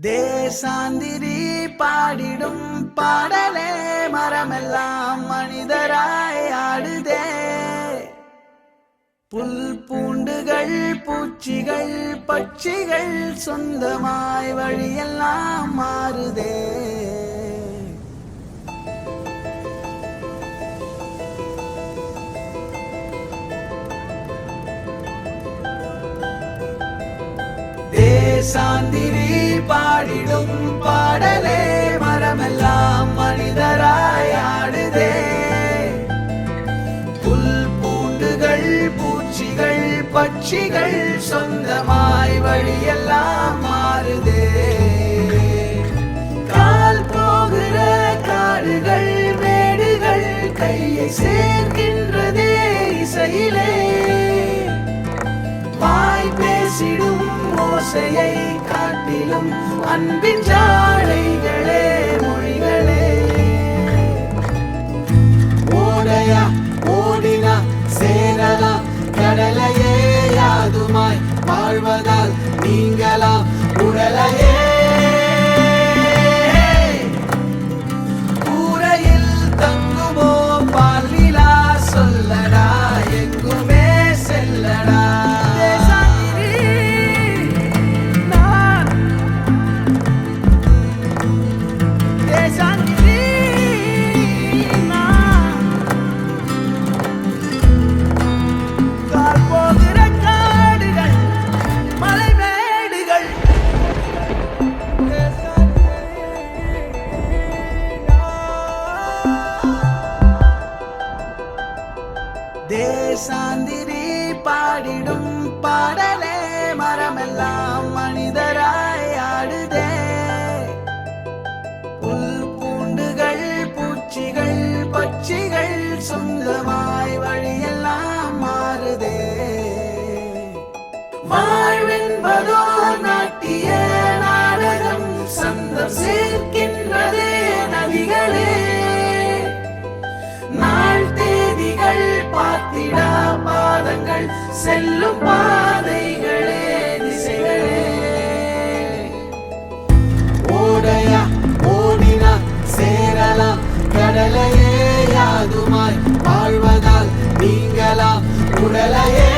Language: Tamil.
தேசாந்திரி பாடிடும் பாடலே மரமெல்லாம் மனிதராய் ஆடுதே. புல் பூண்டுகள் பூச்சிகள் பட்சிகள் சொந்தமாய் வழியெல்லாம் மாறுதே. தேசாந்திரி பாடிடும் பாடலே மரமெல்லாம் மனிதராய் ஆடுதே. புல் பூண்டுகள் பூச்சிகள் பட்சிகள் சொந்தமாய் வழியெல்லாம் மாறுதே. கால் போகிற காடுகள் மேடுகள் கையை சேர்க்கின்றதே இசையிலே. வாய் பேசிடும் ஓசையை காட்டிலும் அன்பின் ஜாடைகளே மொழிகளே. ஓடையா ஓடினா சேரலாம் கடலையே யாதுமாய் வாழ்வதால் நீங்களாம் உடலையே. கூரையில் தங்குமோ பாலிலா சொல்லடா எங்குமே செல்லடா. தேசாந்திரி பாடிடும் பாடலே மரமெல்லாம் மனிதராய் ஆடுதே. புல் பூண்டுகள் பூச்சிகள் பட்சிகள் சொந்தமாய் வழியெல்லாம் மாறுதே. வாழ்வென்பதோ நாட்டிய நாடகம் சந்தம் சேர்க்கின்றதே நதிகளே. நாள் தேதிகள் பார்த்திடா பாதங்கள் செல்லும் பாதைகளே திசைகளே. ஓடையா ஓடினா சேரலாம் கடலையே யாதுமாய் வாழ்வதால் நீங்களாம் உடலையே.